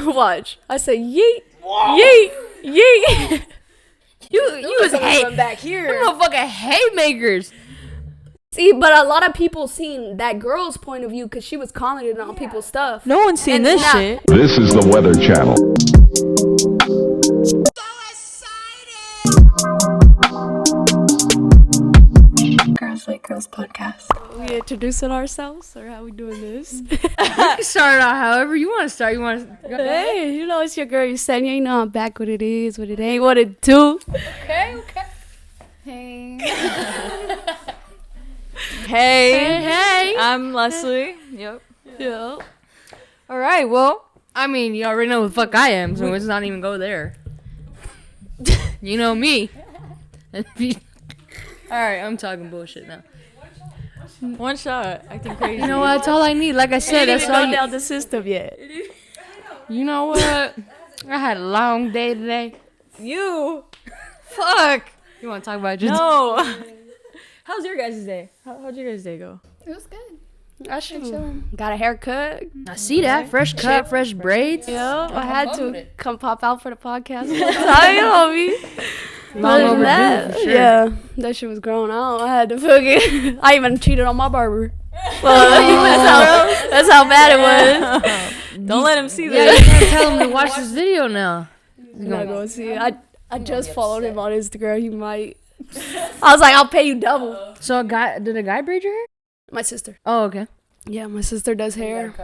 Watch. I say yeet, yeet, yeet. You was hate back here. Them motherfucking haymakers. See, but a lot of people seen that girl's point of view because she was commenting on people's stuff. No one's seen this shit. This is the Weather Channel. Girls Like Girls podcast. We introducing ourselves, or how we doing this? You can start out however you want to start. You want to? Hey, you know it's your girl Yesenia. You know I'm back. What it is, what it ain't, what it do. Okay. Hey. Hey. I'm Leslie. Yep. Yeah. All right. Well, I mean, you already know who the fuck I am, so let's not even go there. You know me. All right, I'm talking bullshit now. one shot. Acting crazy. You know what? That's all I need. Like I said, that's all Not you. down the system yet. You know what? I had a long day today. You. Fuck. You want to talk about just? No. How's your guys' day? How'd your guys' day go? It was good. I should got a haircut. I see that fresh cut, fresh braids. Yeah, I had to come pop out for the podcast. You know me. Long overdue, That, for sure. Yeah, that shit was growing out. I had to fucking. I even cheated on my barber. Well, that's how bad it was. Don't let him see Yeah, that. you gotta tell him to watch this video now. I'm not gonna see it. I just followed him on Instagram. He might. I was like, I'll pay you double. So did a guy braid your hair? My sister. Oh, okay. Yeah, my sister does hair.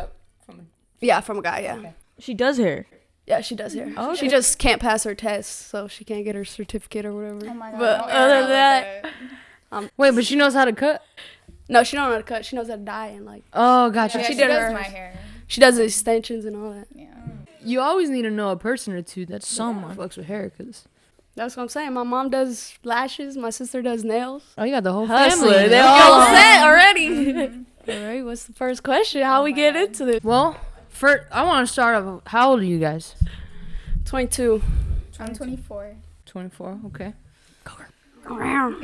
Yeah, from a guy. Yeah. She does hair. Yeah, she does hair. Oh, She okay. just can't pass her test, so she can't get her certificate or whatever. Oh my god. But don't other ever than that, look at Wait, but she knows how to cut. no, she don't know how to cut. She knows how to dye and like Oh, gotcha. it. Yeah, she she did does hers. my hair. she does the extensions and all that. Yeah. You always need to know a person or two that someone fucks with hair, cause That's what I'm saying. My mom does lashes. My sister does nails. oh, you got the whole Hustler. family. They Okay. all set already. All right. What's the first question? How we get into this? Well, first I want to start off. How old are you guys? 22. I'm 24. 24. Okay. Around.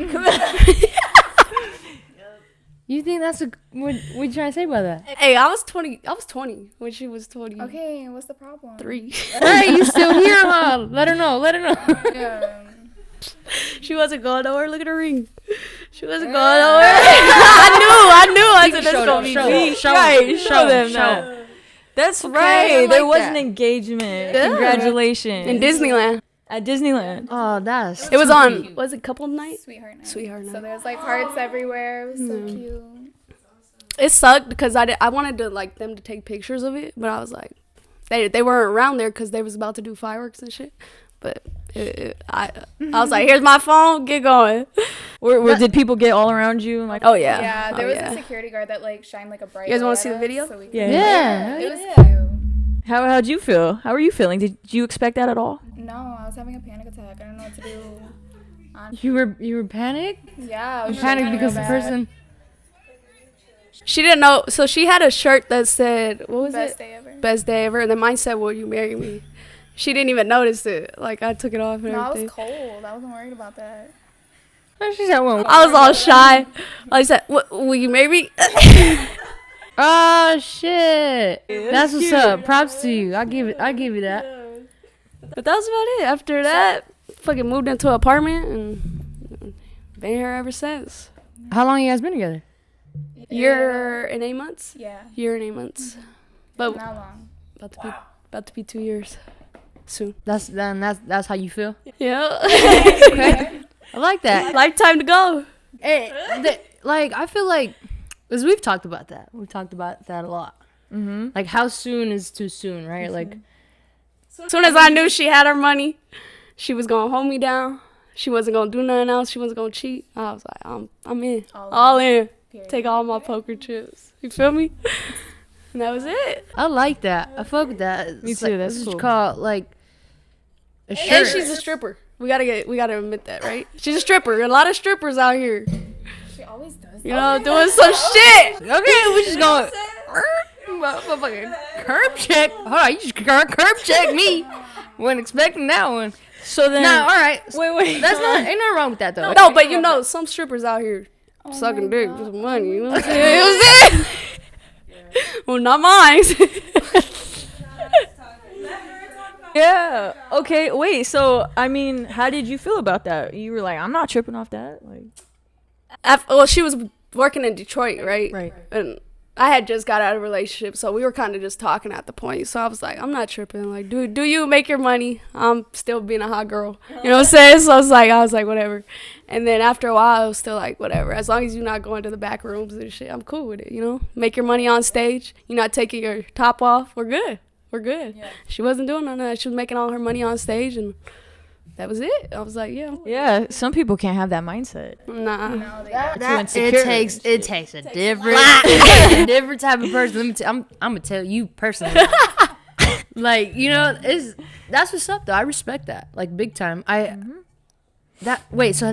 You think that's a what you trying to say by that? Hey, I was 20. I was 20 when she was 23. Okay, what's the problem? Hey, you still here, huh? Let her know. Let her know. Yeah. She wasn't going nowhere. Look at her ring. She wasn't going nowhere. I knew. I said, that's going to be me. Show them that. That's right. I There like was that. an engagement. Yeah. Congratulations. In Disneyland. At Disneyland. Oh, that's. It was on, was it couple night? Sweetheart night. Sweetheart So night. there's like hearts everywhere. It was so cute. It sucked because I wanted to like them to take pictures of it, but I was like, they weren't around there because they was about to do fireworks and shit. But I was like, here's my phone, get going. Did people get all around you? And like, Oh yeah. Yeah, Oh, there was yeah. a security guard that like shined like a bright You guys light wanna see at the us, video? so we could- Yeah. Yeah. It was cute. how'd you feel? How were you feeling? Did you expect that at all? No, I was having a panic attack. I don't know what to do. You were panicked? Yeah, I was Panicked shaking because the real bad. person. She didn't know, so she had a shirt that said, what was Best it? day ever. Best day ever. And then mine said, will you marry me? She didn't even notice it. Like I took it off and No, I everything. was cold. I wasn't worried about that. She said, well, I was all shy. I said, will you marry me? oh shit. That's what's up. Props to you. I give you that. But that was about it. After that, fucking moved into an apartment and been here ever since. How long you guys been together? Year and 8 months. Yeah. Year and 8 months. But Not long. about to be 2 years soon. That's how you feel. Yeah. Okay. I like that. Lifetime to go. Hey, like I feel like, cause we've talked about that. We've talked about that a lot. Mm-hmm. Like how soon is too soon, right? Like As soon as I knew she had her money, she was gonna hold me down. She wasn't gonna do nothing else. She wasn't gonna cheat. I was like, I'm in. All in. Period. Take all my poker chips. You feel me? And that was it. I like that. I fuck with that. Me It's too, like, that's this cool. is called like a And shirt. she's a stripper. We gotta admit that, right? She's a stripper. A lot of strippers out here, She always does. you know, doing some shit. Okay, we just going motherfucking curb check. Hold on, you just curb check me. Wasn't expecting that one. So then, Nah, all right. wait. That's not ain't nothing wrong with that though. No, but you know, some strippers out here sucking dick for some money. You know what I'm saying? You know what I'm saying? Well, not mine. Yeah. Okay. Wait. So, I mean, how did you feel about that? You were like, I'm not tripping off that. Like, Well, she was working in Detroit, right? Right. And I had just got out of a relationship, so we were kind of just talking at the point. So I was like, I'm not tripping. Like, do you make your money? I'm still being a hot girl. You know what I'm saying? So I was like, whatever. And then after a while, I was still like, whatever. As long as you're not going to the back rooms and shit, I'm cool with it, you know? Make your money on stage. You're not taking your top off. We're good. Yeah. She wasn't doing none of that. She was making all her money on stage, and that was it. I was like, yeah, some people can't have that mindset. nah. No, they It takes a different type of person. Let me I'm gonna tell you personally. Like, you know, that's what's up though. I respect that, like, big time. So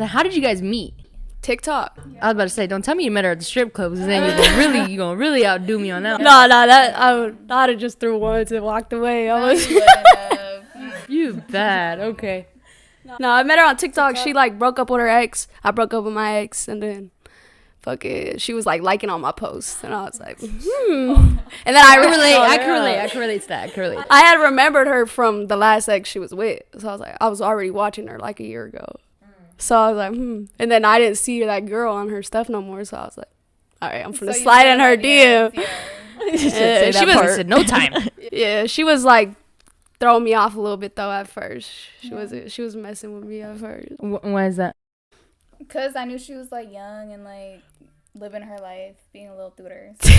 how did you guys meet? TikTok. I was about to say, don't tell me you met her at the strip club, because then you're gonna really outdo me on that. No, that I'd have just threw once and walked away. You bad. Okay. No, I met her on TikTok. She like broke up with her ex. I broke up with my ex, and then she was like liking all my posts, and I was like, And then I can relate to that. I had remembered her from the last ex she was with, so I was like, I was already watching her like a year ago. So I was like, And then I didn't see that girl on her stuff no more, so I was like, all right, I'm finna slide in her DM. Yeah. She was no time. Yeah, she was like throwing me off a little bit though at first. She was messing with me at first. Why is that? Because I knew she was like young and like living her life, being a little tutor. Wait.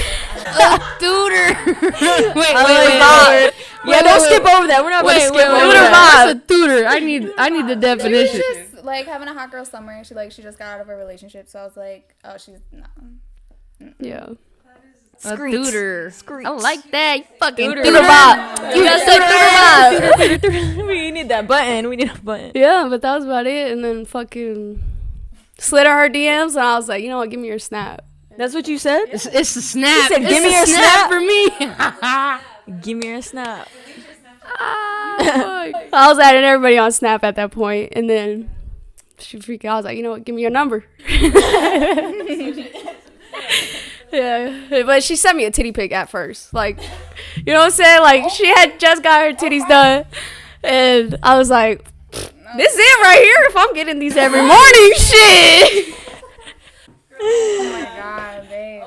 Yeah, don't skip over that. We're not going to skip over that. What's a tutor? I need the definition. She was just like having a hot girl summer. She just got out of a relationship, so I was like, oh, she's not. Yeah. A tutor. I like that. You fucking tutor. You got say tutor bot. We need that button. We need a button. Yeah, but that was about it. And then fucking slid her DMs, and I was like, you know what? Give me your snap. That's what you said? It's a snap. You said, give me your snap for me. Give me your snap. I was adding everybody on Snap at that point, and then she freaked out. I was like, you know what? Give me your number. Yeah, but she sent me a titty pic at first. Like, you know what I'm saying? Like, she had just got her titties done, and I was like, this is it right here if I'm getting these every morning. Shit. Oh my god, babe.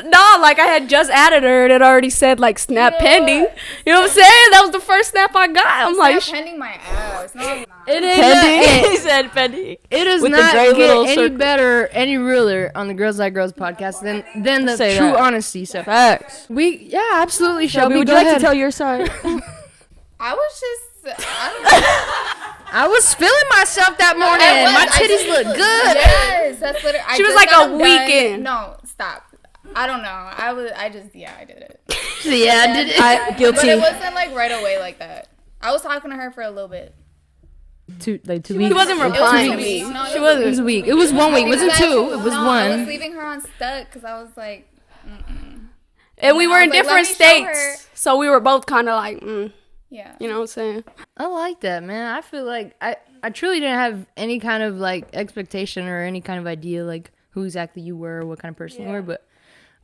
No, like I had just added her and it already said like snap pending. You know what I'm saying? That was the first snap I got. I'm like, pending my ass. No, it is pending. He said pending. It does With not the gray get any circle. better, any realer on the Girls Like Girls podcast than the Say true that. honesty. So Facts. absolutely, Shelby. Would Go you like ahead. to tell your side? I was just, I don't know. I was feeling myself that morning. My titties look good. Yes, that's literally. She was like a weekend. No, stop. I don't know. I did it. Yeah, I did it. Guilty. But it wasn't like right away like that. I was talking to her for a little bit. 2 weeks. She wasn't replying to me. No, She It wasn't. was a week. It was 1 week. It wasn't 2. It was no, 1. I was leaving her on stuck because I was like, And we were I in was like, different let me show her. states, so we were both kind of like, yeah. you know what I'm saying? I like that, man. I feel like I truly didn't have any kind of like expectation or any kind of idea like who exactly you were, what kind of person you were, but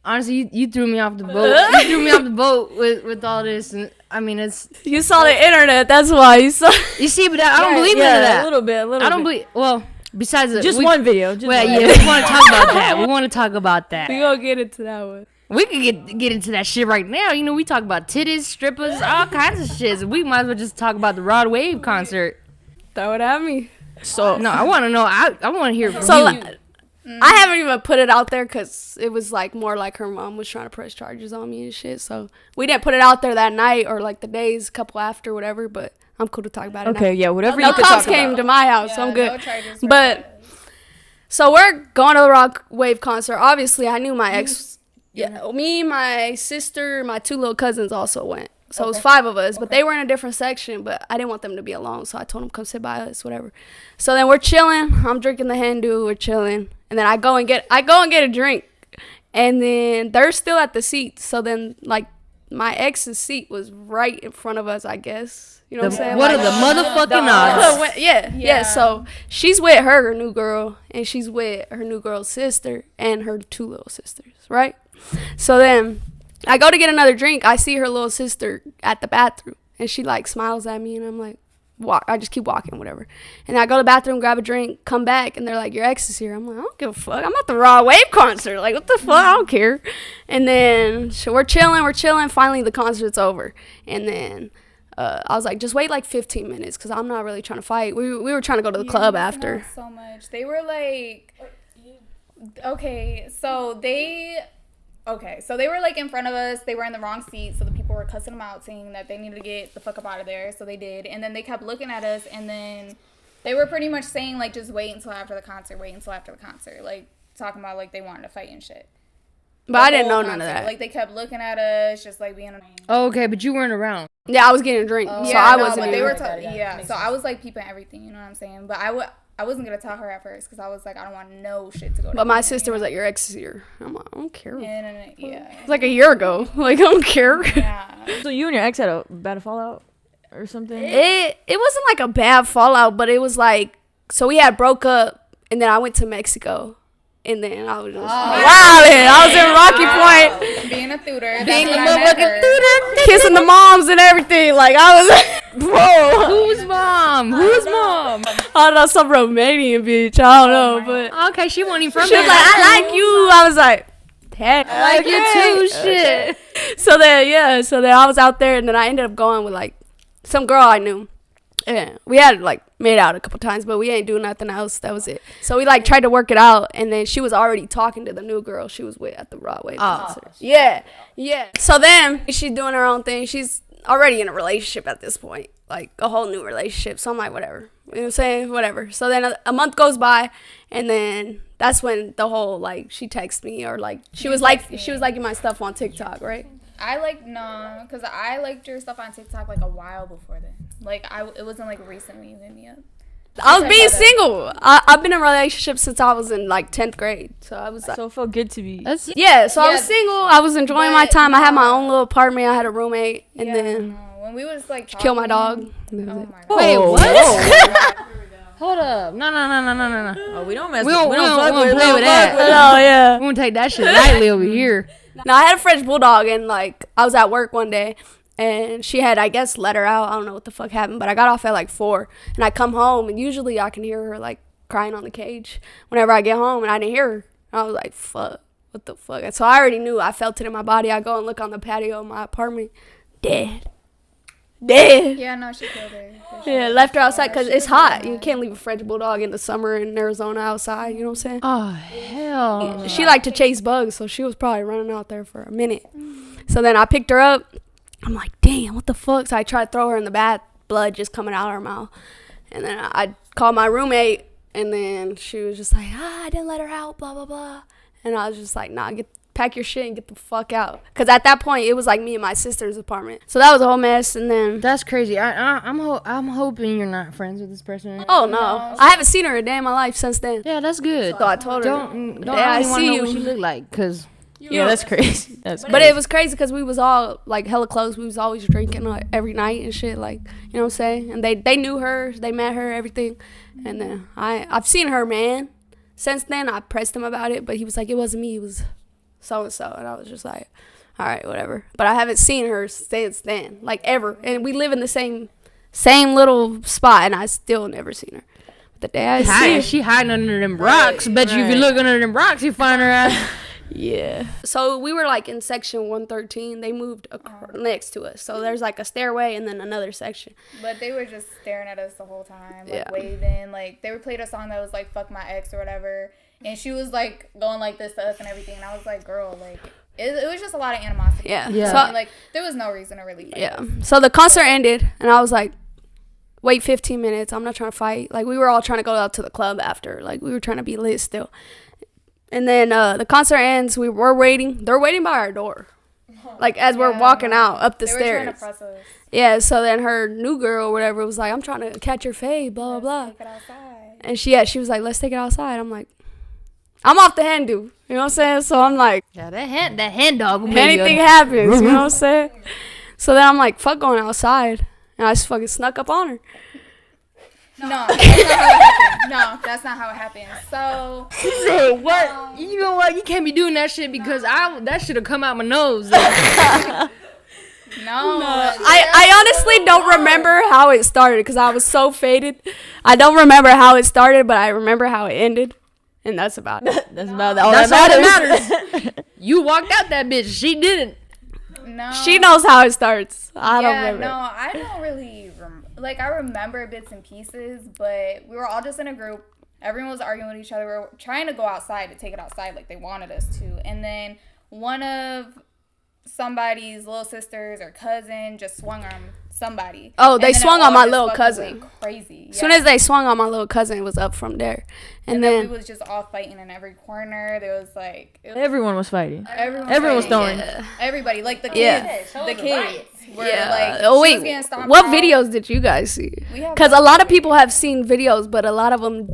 honestly, you threw me off the boat. You threw me off the boat with all this, and I mean, it's You saw the internet, that's why you saw. you see, but I don't believe none of that. A little bit. I don't believe. Well, besides the, Just one video. Just Well, one. yeah, we want to talk about that. We want to talk about that. We gonna get into that one. We could get into that shit right now. You know, we talk about titties, strippers, all kinds of shit. So we might as well just talk about the Rod Wave concert. Throw it at me. So No, I want to know. I want to hear from So you. I haven't even put it out there because it was like more like her mom was trying to press charges on me and shit. So we didn't put it out there that night or like the days, couple after, whatever. But I'm cool to talk about it. okay, now. yeah, whatever No you could cops talk came about. to my house, so Yeah, I'm good. no charges were But pressed. so we're going to the Rock Wave concert. Obviously, I knew my ex. Yeah, me, my sister, my 2 little cousins also went. So it was 5 of us, but they were in a different section. But I didn't want them to be alone, so I told them come sit by us, whatever. So then we're chilling. I'm drinking the Hindu. We're chilling, and then I go and get a drink, and then they're still at the seats. So then like my ex's seat was right in front of us, I guess. You know what I'm saying? What Like, are the motherfucking odds? yeah. So she's with her new girl, and she's with her new girl's sister and her 2 little sisters, right? So then I go to get another drink. I see her little sister at the bathroom, and she like smiles at me, and I'm like, I just keep walking, whatever. And I go to the bathroom, grab a drink, come back, and they're like, your ex is here. I'm like, I don't give a fuck. I'm at the Raw Wave concert. Like, what the fuck? I don't care. And then so we're chilling. Finally, the concert's over, and then I was like, just wait like 15 minutes, because I'm not really trying to fight. We were trying to go to the club after. So much. They were like, okay, so they were like in front of us. They were in the wrong seat, so the people were cussing them out, saying that they needed to get the fuck up out of there. So they did, and then they kept looking at us, and then they were pretty much saying like, just wait until after the concert, like talking about like they wanted to fight and shit. But I didn't know none of that. Like they kept looking at us, just like being. Oh, okay, but you weren't around. Yeah, I was getting a drink, so I wasn't. But they were even. so I was like peeping everything. You know what I'm saying? But I wasn't gonna tell her at first, because I was like, I don't want no shit to go. But my sister was like, your ex is here. I'm like, I don't care. And yeah, It's like a year ago. Like, I don't care. yeah. So you and your ex had a bad fallout or something? It wasn't like a bad fallout, but it was like, so we had broke up, and then I went to Mexico. And then I was just wilding. I was in Rocky Point. Being a tutor. Being a motherfucking tutor. Kissing the moms and everything. Like, I was, bro. Who's mom? I don't know, some Romanian bitch. I don't know, but. Okay, she wasn't even from She was there. like, I like you. I was like, hey. I like you too, shit. So then I was out there, and then I ended up going with, like, some girl I knew. Yeah, we had like made out a couple times, but we ain't doing nothing else. That was it. So we like tried to work it out, and then she was already talking to the new girl she was with at the Broadway concert. Yeah. So then she's doing her own thing. She's already in a relationship at this point, like a whole new relationship. So I'm like, whatever. You know what I'm saying? Whatever. So then a month goes by, and then that's when the whole like she texted me, or like she was liking my stuff on TikTok, right? Because I liked your stuff on TikTok like a while before then. Like it wasn't like recently you hit me up. I was being single. I've been in a relationship since I was in like 10th grade. So I was like, So it felt good to be. I was single. I was enjoying my time. I had my own little apartment. I had a roommate, and then when we was like kill my dog. Oh my God. Wait, what? Hold up. No. Oh, we don't mess We with don't fuck play with fuck that. Oh yeah. We won't take that shit lightly over here. No, I had a French bulldog, and like I was at work one day, and she had, I guess, let her out. I don't know what the fuck happened, but I got off at like 4, and I come home, and usually I can hear her like crying on the cage whenever I get home, and I didn't hear her. I was like, fuck, what the fuck? And so I already knew. I felt it in my body. I go and look on the patio of my apartment, dead. Yeah, no, she killed her. Yeah, left her outside because it's hot. You can't leave a French bulldog in the summer in Arizona outside. You know what I'm saying? Oh, hell. Yeah, she liked to chase bugs, so she was probably running out there for a minute. So then I picked her up. I'm like, damn, what the fuck? So I tried to throw her in the bath, blood just coming out of her mouth. And then I called my roommate, and then she was just like, I didn't let her out, blah, blah, blah. And I was just like, nah, pack your shit and get the fuck out. Because at that point, it was like me and my sister's apartment. So that was a whole mess. And then That's crazy. I'm hoping you're not friends with this person. oh no, I haven't seen her a day in my life since then. Yeah, that's good. So I told her, Don't yeah, I I want to see know you. what she looked like, because Yeah, that's crazy. That's But it was crazy because we was all like hella close. We was always drinking like, every night and shit, like, you know what I'm saying? And they knew her, they met her, everything. And then I've seen her man. Since then, I pressed him about it, but he was like, it wasn't me, it was so-and-so. And I was just like, all right, whatever. But I haven't seen her since then, like, ever. And we live in the same little spot, and I still never seen her. But the day I see her, she hiding under them rocks. Bet you if you look under them rocks, you find her ass. yeah. So we were like in section 113. They moved next to us. So there's like a stairway and then another section. But they were just staring at us the whole time, like Yeah. waving. Like they would play a song that was like "Fuck My Ex" or whatever, and she was like going like this to us and everything. And I was like, girl, like it was just a lot of animosity. Yeah. Yeah. So, Like there was no reason to really fight yeah. us. So the concert ended, and I was like, wait 15 minutes. I'm not trying to fight. Like, we were all trying to go out to the club after. Like, we were trying to be lit still. And then the concert ends. We were waiting. They're waiting by our door. Like, as we're walking out up the They were stairs. trying to press us. Yeah, so then her new girl or whatever was like, I'm trying to catch your fade, blah, blah, blah. Take it outside. And she was like, let's take it outside. I'm like, I'm off the hand do. You know what I'm saying? So I'm like, Yeah, that hand dog will make anything happens. You know what I'm saying? So then I'm like, fuck going outside. And I just fucking snuck up on her. No, that's not how it happened. No, that's not how it happened. So, Say what? You know what? You can't be doing that shit because that should have come out my nose. no. I honestly don't remember how it started because I was so faded. I don't remember how it started, but I remember how it ended. And that's about it. That's about all That's that all matters. that matters. You walked out that bitch. She didn't. No. She knows how it starts. I don't remember. No, I don't really I remember bits and pieces, but we were all just in a group. Everyone was arguing with each other. We were trying to go outside to take it outside like they wanted us to. And then one of somebody's little sisters or cousin just swung on somebody. Oh, they And then swung it on all my just little fucking cousin. went crazy. As soon as they swung on my little cousin, it was up from there. And then then we was just all fighting in every corner. There was Everyone was fighting. everyone was throwing. Everybody, like the kids. Yeah. The kids were yeah. like, Oh she was wait, getting stomped what out. videos did you guys see? We have Because a lot of people have seen videos, but a lot of them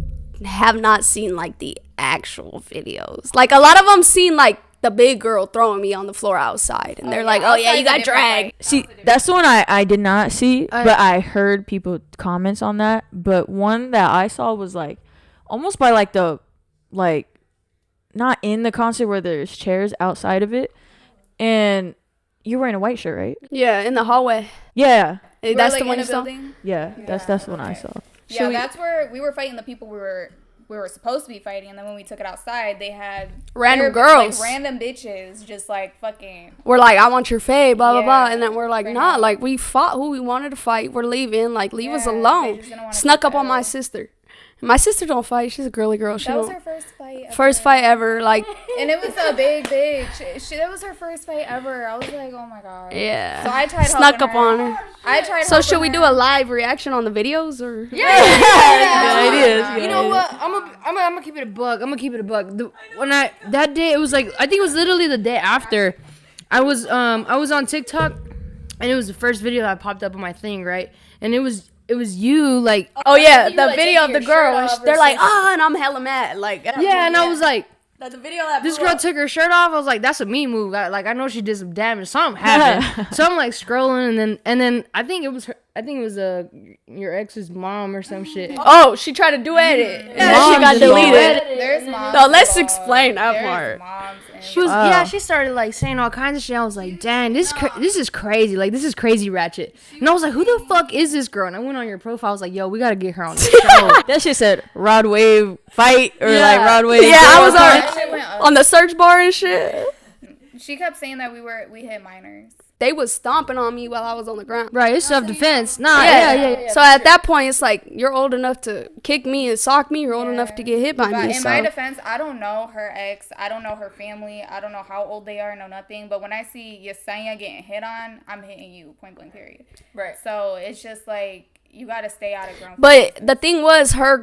have not seen like the actual videos. Like a lot of them seen like the big girl throwing me on the floor outside, and they're like, "Oh yeah, outside's you a got different dragged." fight. See, that's the one I did not see, but I heard people comments on that. But one that I saw was like almost by like the not in the concert where there's chairs outside of it, and you're wearing a white shirt, right? Yeah, in the hallway. Yeah, We That's were, the one in you a saw. building. yeah. That's the one I saw. Yeah, that's where we were fighting the people we were supposed to be fighting, and then when we took it outside, they had Random like, girls. random bitches, just like fucking. We're like, "I want your fade," blah blah Yeah, blah, and then we're like, right "Nah, now. like we fought who we wanted to fight. We're leaving. Like leave us Yeah, alone." they just didn't wanna Snuck take up on the my L. sister. My sister don't fight. She's a girly girl. She That was don't. her first fight. First fight ever. Like and it was a big bitch. That was her first fight ever. I was like, oh my god. yeah. So I tried Snuck helping up on her. I tried. So should helping we her. do a live reaction on the videos or? Yeah. Good ideas. You know what? I'm gonna keep it a bug. I'm gonna keep it a bug. That day, it was like I think it was literally the day after. I was on TikTok, and it was the first video that popped up on my thing, right? And it was you like Oh yeah, You, the like, video of taking the your girl. shirt And off they're like, versus- "Ah," and I'm hella mad. Like yeah, and I was like, the video that this blew girl up. took her shirt off. I was like, that's a me move. I know she did some damage. Something happened. So I'm like scrolling, and then I think it was her. I think it was your ex's mom or some shit. Oh, she tried to duet it. And then she Moms got and all deleted. There's moms. No, let's involved. explain that There's part. Moms and She was Wow. yeah. She started like saying all kinds of shit. I was like, dang, this is crazy. Like this is crazy ratchet. And I was like, who the fuck is this girl? And I went on your profile. I was like, yo, we gotta get her on the show. That shit said Rod Wave fight or Yeah. like Rod Wave. Yeah, I was that shit went up. on the search bar and shit. She kept saying that we hit minors. They was stomping on me while I was on the ground. Right, it's self defense. Nah, yeah. So at that point, it's like you're old enough to kick me and sock me. You're old enough to get hit by But me. in So my defense, I don't know her ex. I don't know her family. I don't know how old they are. No nothing. But when I see Yesenia getting hit on, I'm hitting you. Point blank. Period. Right. So it's just like you gotta stay out of grown. but the thing was, her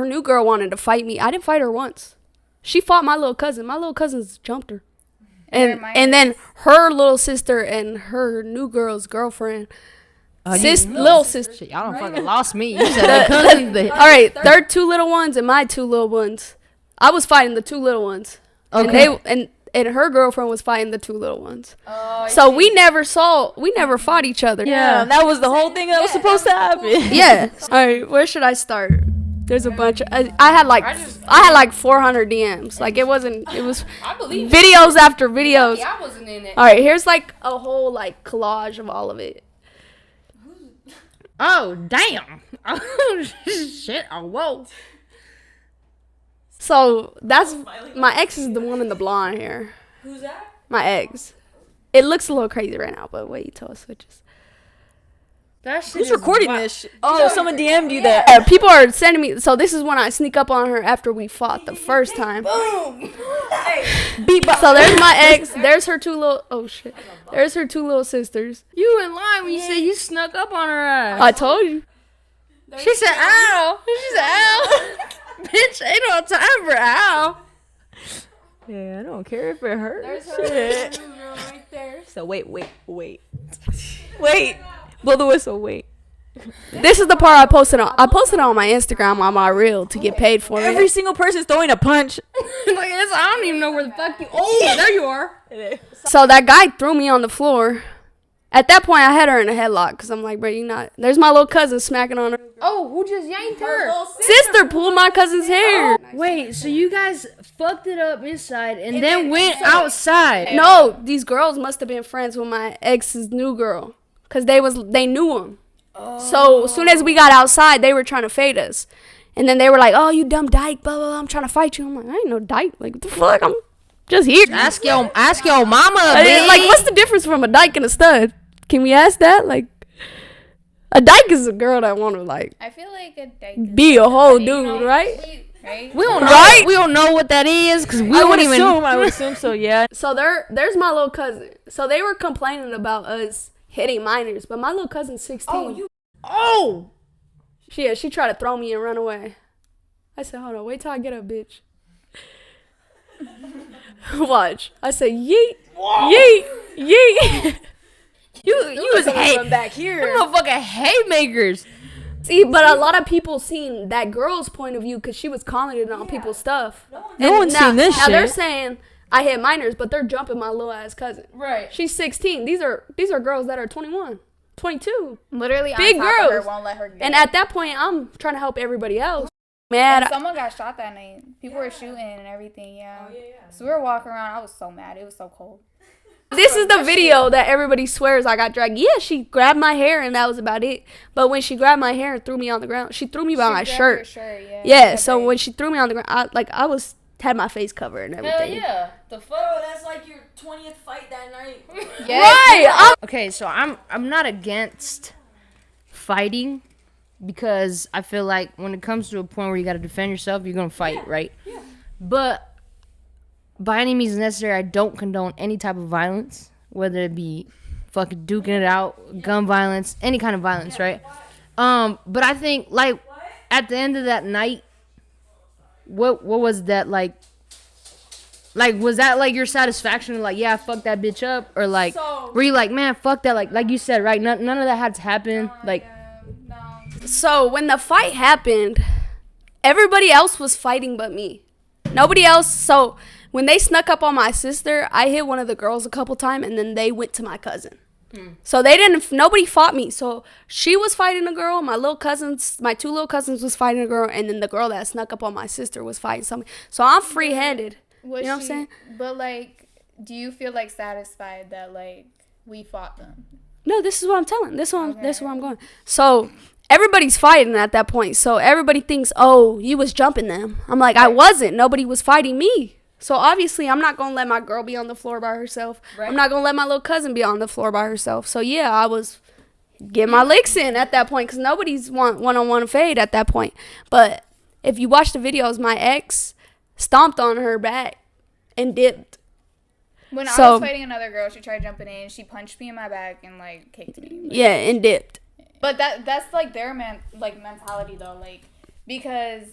new girl wanted to fight me. I didn't fight her once. She fought my little cousin. My little cousins jumped her. And then her little sister and her new girl's girlfriend, little sister. Shit, y'all don't fucking lost me. You said the cousins. All right, their two little ones and my two little ones. I was fighting the two little ones. Okay. And her girlfriend was fighting the two little ones. So we never fought each other. Yeah, that was the whole thing that was supposed to happen. Yeah. All right, where should I start? There's a bunch of I had like 400 DMs. Like it was videos after videos. I wasn't in it. All right, here's like a whole like collage of all of it. Oh damn! Oh shit! Oh whoa! So that's my ex is the one in the blonde hair. Who's that? My ex. It looks a little crazy right now, but wait till it switches. That shit Who's is recording wild. this shit? Oh, someone DM'd you that. People are sending me. So this is when I sneak up on her after we fought the first time. Beatbox. So there's my ex. There's her two little. Oh shit. There's her two little sisters. You in line when you said you snuck up on her ass. I told you. She said, "Ow!" She said, "Ow!" Bitch, ain't no time for ow. Yeah, I don't care if it hurts. Shit. Right there. So wait. Blow the whistle. Wait. This is the part I posted on. I posted on my Instagram on my reel to get paid for Every it. single person's throwing a punch. Like I don't even know where the fuck you. Oh, there you are. So that guy threw me on the floor. At that point, I had her in a headlock because I'm like, bro, you not. There's my little cousin smacking on her. Oh, who just yanked her? Sister pulled my cousin's hair. Wait, so you guys fucked it up inside and then went outside? No, these girls must have been friends with my ex's new girl because they knew him. So as soon as we got outside, they were trying to fade us. And then they were like, oh, you dumb dyke, blah, blah, blah, I'm trying to fight you. I'm like, I ain't no dyke. Like, what the fuck? I'm just here. Ask your mama, Like, what's the difference from a dyke and a stud? Can we ask that? Like, a dyke is a girl that want to, like, I feel like a dyke be a whole dude, right? Right? We don't know. Right? We don't know what that is because we I don't would even. assume so. Yeah. So there's my little cousin. So they were complaining about us hitting minors, but my little cousin's 16. Oh. She tried to throw me and run away. I said, hold on, wait till I get up, bitch. Watch. I said, yeet, yeet, yeet. You was hate back here. Them motherfucking haymakers. See, but a lot of people seen that girl's point of view because she was commenting on people's stuff. No one's seen this Now they're shit. saying I hit minors, but they're jumping my little ass cousin. Right. She's 16. These are girls that are 21, 22. Literally on Big top of her, girls. won't let her get And it. at that point, I'm trying to help everybody else. Man, And someone got shot that night. People were shooting and everything, yeah. So we were walking around. I was so mad. It was so cold. this is the video that everybody swears I got dragged. Yeah, she grabbed my hair and that was about it. But when she grabbed my hair and threw me on the ground, she threw me by my She grabbed shirt. your shirt, yeah. Yeah, so when she threw me on the ground, I had my face covered and everything. yeah. The fuck. Bro, that's like your 20th fight that night. Right. Okay, so I'm not against fighting because I feel like when it comes to a point where you got to defend yourself, you're gonna fight, right? Yeah. But by any means necessary, I don't condone any type of violence, whether it be fucking duking it out, gun violence, any kind of violence, right? But I think like at the end of that night, what was that like? Like, was that like your satisfaction? Like, yeah, fuck that bitch up, or like, were you like, man, fuck that? Like you said, right? None of that had to happen. Like, So when the fight happened, everybody else was fighting but me. Nobody else. So when they snuck up on my sister, I hit one of the girls a couple times, and then they went to my cousin. So nobody fought me. So she was fighting a girl. My two little cousins was fighting a girl, and then the girl that snuck up on my sister was fighting somebody. So I'm free-handed. You know what I'm saying? But, like, do you feel, like, satisfied that, like, we fought them? No, this is what I'm telling. This is where I'm going. So everybody's fighting at that point. So everybody thinks, oh, you was jumping them. I'm like, I wasn't. Nobody was fighting me. So obviously, I'm not going to let my girl be on the floor by herself. Right. I'm not going to let my little cousin be on the floor by herself. So, yeah, I was getting my licks in at that point because nobody's one-on-one fade at that point. But if you watch the videos, my ex stomped on her back and dipped. When I was fighting another girl, she tried jumping in. She punched me in my back and, like, kicked me. Like, yeah, and dipped. But that's, like, their mentality, though. Like, because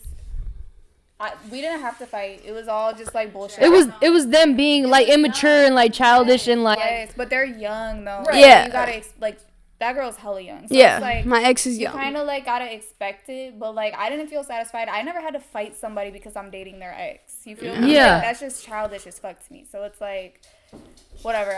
we didn't have to fight. It was all just, like, bullshit. it was them being like immature and like childish and like. Yes, but they're young, though. Right. Yeah. You gotta, like, that girl's hella young. So Yeah, it's like, my ex is you young. kind of, like, gotta expect it. But, like, I didn't feel satisfied. I never had to fight somebody because I'm dating their ex. You feel me? Yeah. Like, that's just childish as fuck to me. So it's like, whatever.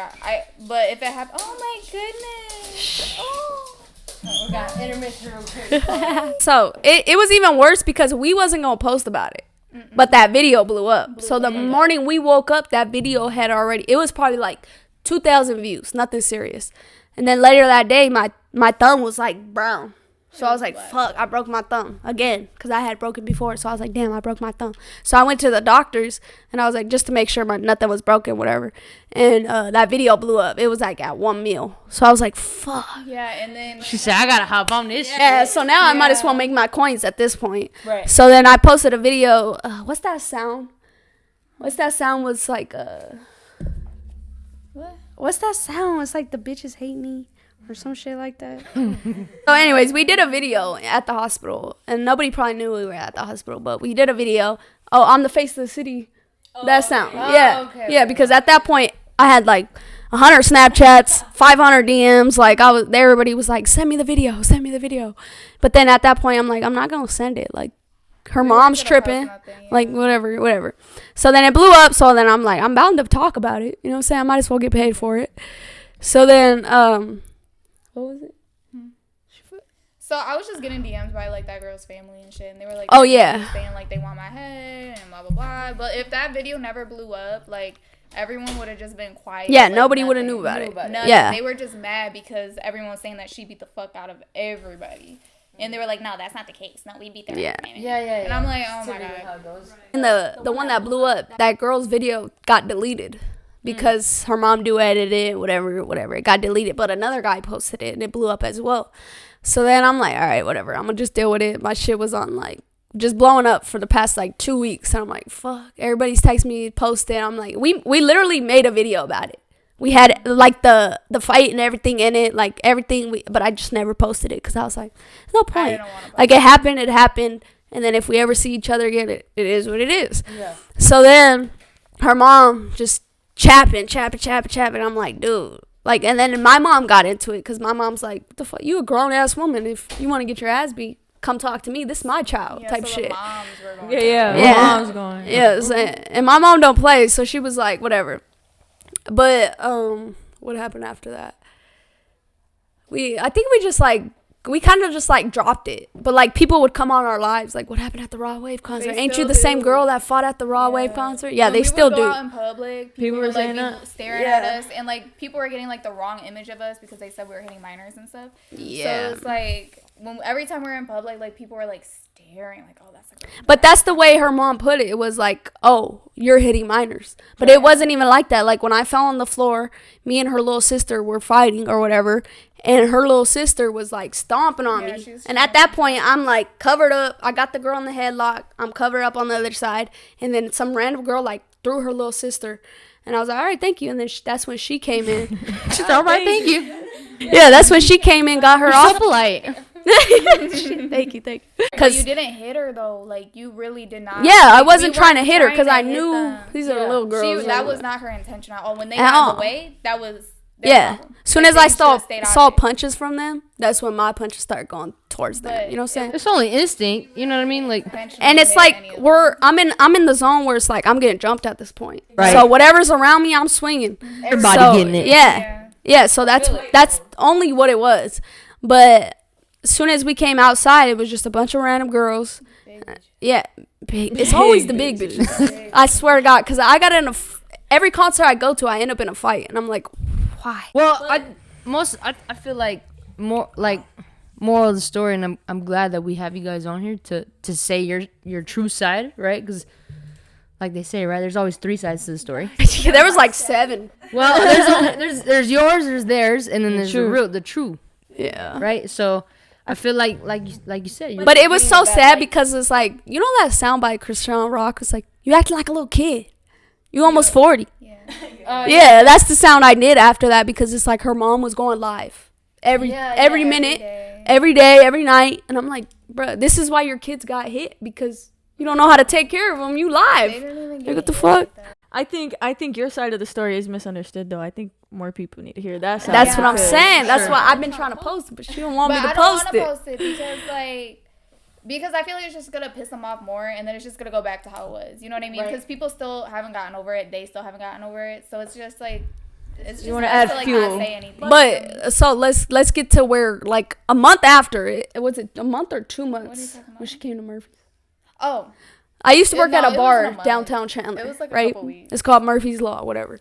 But if it happened, oh my goodness. Oh. We got intermission real quick. So it was even worse because we wasn't gonna post about it, but that video blew up. So the morning we woke up, that video had it was probably like 2,000 views, nothing serious. And then later that day, my thumb was like brown. So I was like, fuck, I broke my thumb again because I had broken before. So I was like, damn, I broke my thumb. So I went to the doctors and I was like, just to make sure nothing was broken, whatever. And that video blew up. It was like at 1 mil. So I was like, fuck. Yeah, and then She said, I gotta hop on this shit. Yeah, so now I might as well make my coins at this point. Right. So then I posted a video. What's that sound? What's that sound? Was like, what? What's that sound? It's like the bitches hate me or some shit like that. So anyways, we did a video at the hospital. And nobody probably knew we were at the hospital. But we did a video. Oh, I'm the face of the city. That sound. Yeah. okay, Yeah, because at that point, I had like 100 Snapchats, 500 DMs. Like everybody was like, send me the video, send me the video. But then at that point, I'm like, I'm not going to send it. Like, her mom's tripping. Like, whatever. So then it blew up. So then I'm like, I'm bound to talk about it. You know what I'm saying? I might as well get paid for it. So then What was it? So I was just getting DMs by like that girl's family and shit, and they were like, oh yeah, saying like they want my head and blah blah blah. But if that video never blew up, like everyone would have just been quiet. yeah, like, nobody would have knew about it. Nothing. Yeah, They were just mad because everyone was saying that she beat the fuck out of everybody. And they were like, no, that's not the case. No, we beat their Yeah. Yeah. And I'm like, oh my God. and the one that blew up, that girl's video got deleted because her mom edited it, whatever. It got deleted, but another guy posted it and it blew up as well. So then I'm like, all right, whatever. I'm gonna just deal with it. My shit was on like just blowing up for the past like 2 weeks, and I'm like, fuck. Everybody's texting me, posting. I'm like, we literally made a video about it. We had like the fight and everything in it, like everything. But I just never posted it because I was like, there's no point. Like it happened, and then if we ever see each other again, it is what it is. Yeah. So then her mom just chapping. I'm like, dude. Like, and then my mom got into it because my mom's like, what the fuck? You a grown ass woman. If you want to get your ass beat, come talk to me. This is my child type so shit. Yeah. Mom's going. Yes, and my mom don't play, so she was like, whatever. But what happened after that? I think we kind of just like dropped it. But like people would come on our lives like, what happened at the Raw Wave concert? Ain't you the same girl that fought at the Raw Wave concert? Yeah, they still do. When we would go out in public, people were saying that, staring at us, and like people were getting like the wrong image of us because they said we were hitting minors and stuff. Yeah. So it's like every time we were in public, like people were like staring, like, oh, that's like. But that's the way her mom put it. It was like, oh, you're hitting minors. But it wasn't even like that. Like when I fell on the floor, me and her little sister were fighting or whatever, and her little sister was like stomping on me. And at that point, I'm like covered up. I got the girl in the headlock. I'm covered up on the other side. And then some random girl like threw her little sister. And I was like, all right, thank you. And then that's when she came in. She's all right, thank you. Yeah, that's when she came in, got her off. So polite. Thank you. Because you didn't hit her though. Like you really did not. Yeah, like, I wasn't trying to hit her because I knew them. these are little girls. That was not her intention at all. When they got in the way, that was. Yeah. As soon like, as I saw punches from them, that's when my punches started going towards them. You know what I'm saying? It's only instinct. You know what I mean? Like, and it's like I'm in the zone where it's like I'm getting jumped at this point. Right. So whatever's around me, I'm swinging. Everybody getting it. Yeah. So that's only what it was. But as soon as we came outside, it was just a bunch of random girls. Yeah. Big. It's always the big bitches. I swear to God, because I got in every concert I go to, I end up in a fight, and I'm like, why? Well, I feel like moral of the story, and I'm glad that we have you guys on here to say your true side, right? Because like they say, right, there's always 3 sides to the story. There was like 7. Well, there's yours, there's theirs, and then there's the true. Yeah. Right. So I feel like you said. But it was so sad because it's like, you know that sound by Christian Rock? It's like, you acting like a little kid. You almost 40. Yeah, that's the sound I did after that because it's like her mom was going live every minute, every day, every night. And I'm like, bruh, this is why your kids got hit because you don't know how to take care of them. You live. Like, what the fuck? I think your side of the story is misunderstood though. I think more people need to hear that side. That's what I'm saying. That's why I've been trying to post it, but she don't want me to post it. I don't want to post it because I feel like it's just gonna piss them off more, and then it's just gonna go back to how it was. You know what I mean? Because people still haven't gotten over it. They still haven't gotten over it. So it's just like, it's just you want to add fuel. Not say anything. But so let's get to where like a month after it was it a month or 2 months when she came to Murphy's. Oh, I used to work at a bar wasn't a month. downtown Chandler. It was like a right? couple weeks. It's called Murphy's Law, whatever.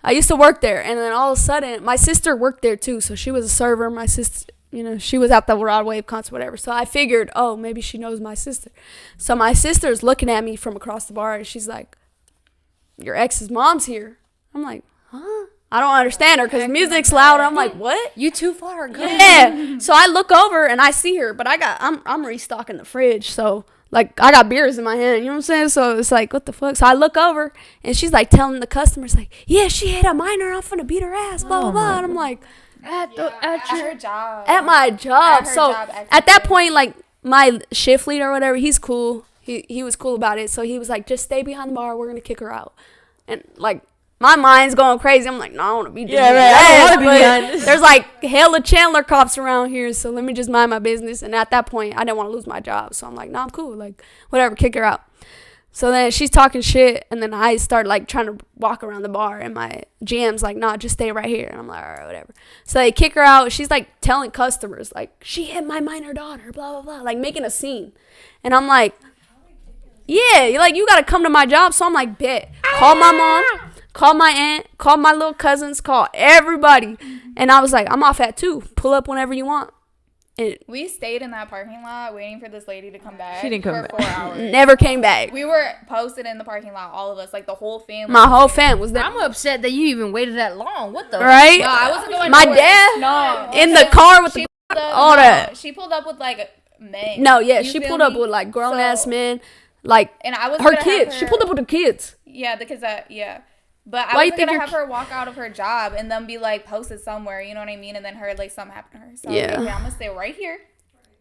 I used to work there, and then all of a sudden, my sister worked there too. So she was a server. My sister, she was at the Rod Wave concert, whatever. So I figured, oh, maybe she knows my sister. So my sister's looking at me from across the bar, and she's like, "Your ex's mom's here." I'm like, huh? I don't understand her because the music's loud. I'm like, what? You too far. Go. Yeah. So I look over and I see her, but I'm restocking the fridge, so. Like, I got beers in my hand, you know what I'm saying? So, it's like, what the fuck? So, I look over, and she's, like, telling the customers, like, yeah, she hit a minor. I'm finna beat her ass, blah, blah, blah. And I'm like, at her job. At my job. So, at that point, like, my shift leader or whatever, he's cool. He was cool about it. So, he was like, just stay behind the bar. We're gonna kick her out. And, like, my mind's going crazy. I'm like, no, I want to be doing I want to be behind this. There's like hella Chandler cops around here, so let me just mind my business. And at that point, I didn't want to lose my job, so I'm like, no, I'm cool. Like, whatever, kick her out. So then she's talking shit, and then I start like trying to walk around the bar, and my GM's like, nah, just stay right here. And I'm like, all right, whatever. So they kick her out. She's like telling customers like, she hit my minor daughter, blah blah blah, like making a scene. And I'm like, yeah, like you gotta come to my job. So I'm like, bet. Call my mom, call my aunt, call my little cousins, call everybody. And I was like, I'm off at 2. Pull up whenever you want. And We stayed in that parking lot waiting for this lady to come back. She didn't come for back. 4 hours. never came back. We were posted in the parking lot, all of us, like the whole family. My whole fam was there. I'm upset that you even waited that long. What the? Right? No, I wasn't going My nowhere. dad No. in the car with She the pulled up, all that. She pulled up with like men. No, yeah, You she feel pulled up me? with like grown ass So- men, like And I was her gonna kids. have She pulled up with her kids. Yeah, because yeah. But I Why you was think gonna you're- have her walk out of her job and then be like posted somewhere, you know what I mean? And then her like something happened to her. So Yeah. I was like, okay, I'm gonna stay right here.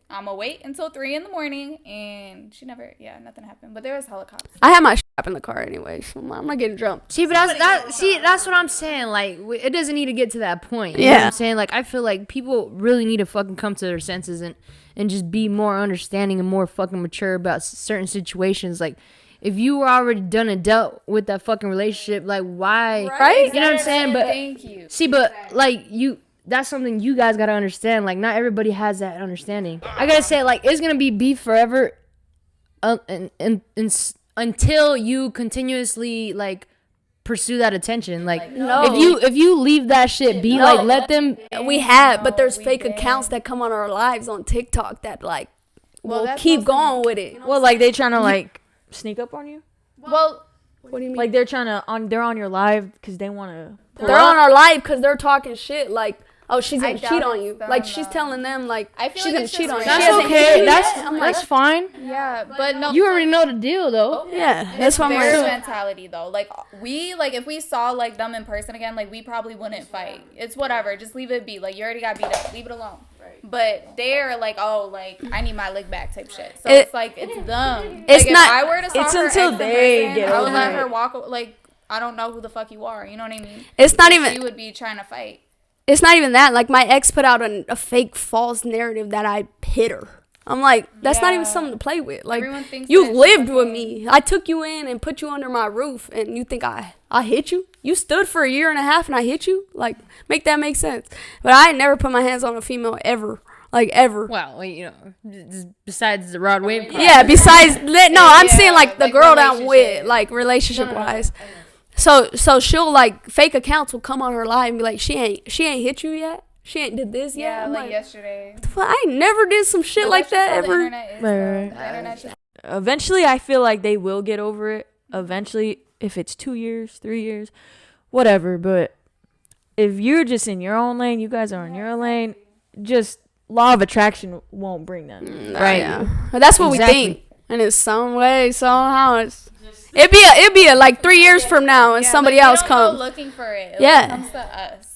I'm gonna wait until 3 a.m, and she never, nothing happened. But there was helicopters. I had my strap in the car anyway, so I'm not getting jumped. See, but that's what I'm saying. Like, it doesn't need to get to that point. You know Yeah. what I'm saying? Like, I feel like people really need to fucking come to their senses and just be more understanding and more fucking mature about certain situations. Like, if you were already done and dealt with that fucking relationship, like, why? Right? You know what I'm saying? But Thank you. see, but like that's something you guys gotta understand. Like, not everybody has that understanding. I gotta say, like, it's gonna be beef forever, until you continuously like pursue that attention. Like, No. if you leave that shit be, like, let them. We have, but there's we fake did. accounts that come on our lives on TikTok that like Well, will that's keep mostly- going with it. Well, like they trying to like sneak up on you. Well, What do you mean? Like they're trying to they're on your live because they want to. they're on our live because they're talking shit like, oh, she's I gonna doubt cheat on it's you. them, Like she's though. telling them like I feel she's like gonna it's cheat just on you. random. She That's hasn't okay. hit you That's yet. I'm like, that's fine. yeah, but no. You already know the deal, though. yeah, that's what I'm Their like. mentality though, like if we saw like them in person again, like we probably wouldn't fight. It's whatever, just leave it be. Like you already got beat up, leave it alone. Right. But they're like, oh, like I need my lick back type shit. So it's like it's them. It's like, not- If I were to saw it's her until ex in they person, get I would over let it. her walk. Like I don't know who the fuck you are. You know what I mean? It's not Like, even. She would be trying to fight. It's not even that. Like my ex put out a fake false narrative that I hit her. I'm like, that's not even Yeah. something to play with. Like Everyone thinks you that lived you with fucking- me. I took you in and put you under my roof, and you think I hit you? You stood for a year and a half and I hit you? Like make that make sense? But I ain't never put my hands on a female ever. Like ever. Well, you know, besides the Rod Wave. Yeah. Besides, I'm saying like the like girl that I'm with, relationship. like relationship wise. So she'll like fake accounts will come on her live and be like, she ain't hit you yet. She ain't did this yet. Yeah, I'm like yesterday. well, I never did some shit But like that's just that how the ever. internet is, Right, though. right. The internet's just- Eventually, I feel like they will get over it. Eventually, if it's 2 years, 3 years, whatever. But if you're just in your own lane, you guys are in your lane. Just law of attraction won't bring them. Right. Yeah. But that's what Exactly. we think. And in some way, somehow, it'd be a, like 3 years from now, and Yeah, somebody like, else they don't go comes. looking for it. It Yeah. comes to us.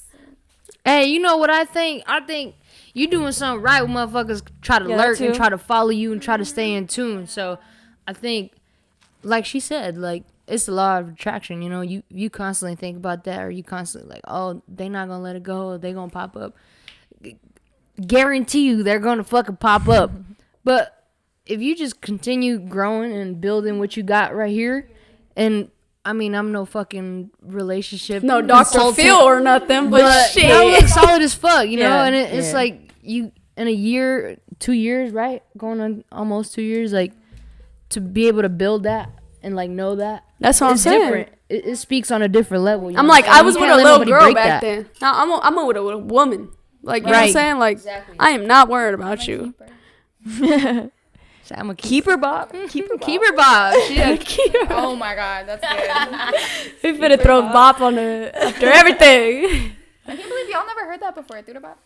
Hey, you know what I think? I think you doing something right when motherfuckers try to Yeah, that lurk and too. try to follow you and try to stay in tune. So I think, like she said, like it's the law of attraction. You know, you constantly think about that, or you constantly like, oh, they not gonna let it go, or they gonna pop up. Guarantee you, they're gonna fucking pop up. But if you just continue growing and building what you got right here, and I mean, I'm no fucking relationship. No Dr. consultant, Phil or nothing, but shit. y'all look solid as fuck, you know. Yeah, And it's yeah. like you in a year, 2 years, right? Going on almost 2 years, like to be able to build that and like know that. That's what I'm It's saying. different. It speaks on a different level. You I'm know? like, And I you was with can't a let little nobody girl break back that. then. Now I'm with a woman. Like, you know what I'm Right. saying? Like, I am not worried about you. So I'm a Keeper Bob. Keeper Bob. keeper Bob. Oh my god, that's good. We finna throw bop on the after everything. I can't believe y'all never heard that before. Through the bop.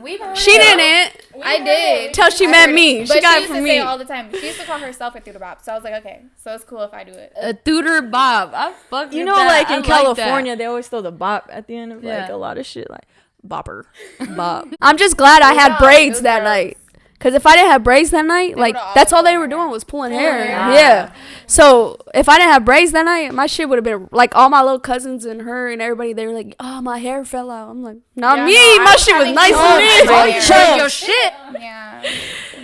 We've heard She it. didn't. I did. Till she I met heard me. it. She But got it used from to me. say it all the time. She used to call herself a through the bop. So I was like, okay, so it's cool if I do it. A tutor Bob. I fuck You with know, that. like I in that. California, they always throw the bop at the end of like Yeah. a lot of shit, like bopper, bop. I'm just glad I had No, braids those that girls. night. Cause if I didn't have braids that night, like would've that's all all they pulled were hair. doing was pulling hair. hair. Yeah. So if I didn't have braids that night, my shit would have been like all my little cousins and her and everybody. They were like, "Oh, my hair fell out." I'm like, "Not Yeah, me. no, I my was shit was having nice so and much neat." hair. Check your shit. Yeah.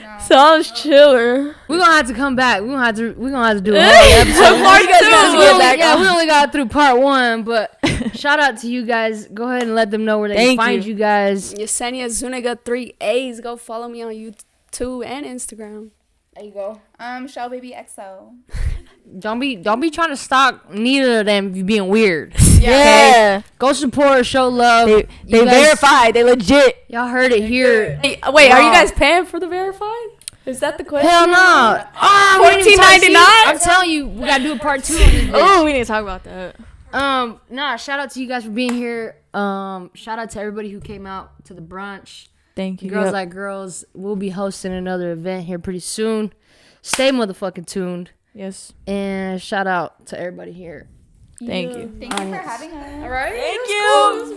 No. Sounds chiller. We're gonna have to come back. We're gonna have to do a whole episode. Part two. We only got through part 1, but shout out to you guys. Go ahead and let them know where they can find you guys. Yesenia Zuniga 3A's. Go follow me on YouTube and Instagram. There you go. Shell Baby XO. Don't be trying to stalk neither of them if you're being weird. Yeah. Okay? Go support, show love. They verified. They legit. Y'all heard it here. Hey, wait, are you guys paying for the verified? Is that the question? Hell no. $14.99? I'm telling you, we gotta do a part 2 on this bitch. Oh, we need to talk about that. Shout out to you guys for being here. Shout out to everybody who came out to the brunch. Thank you. Girls Like Girls. We'll be hosting another event here pretty soon. Stay motherfucking tuned. Yes. And shout out to everybody here. Thank you. Thank you for having us. All right. Thank you.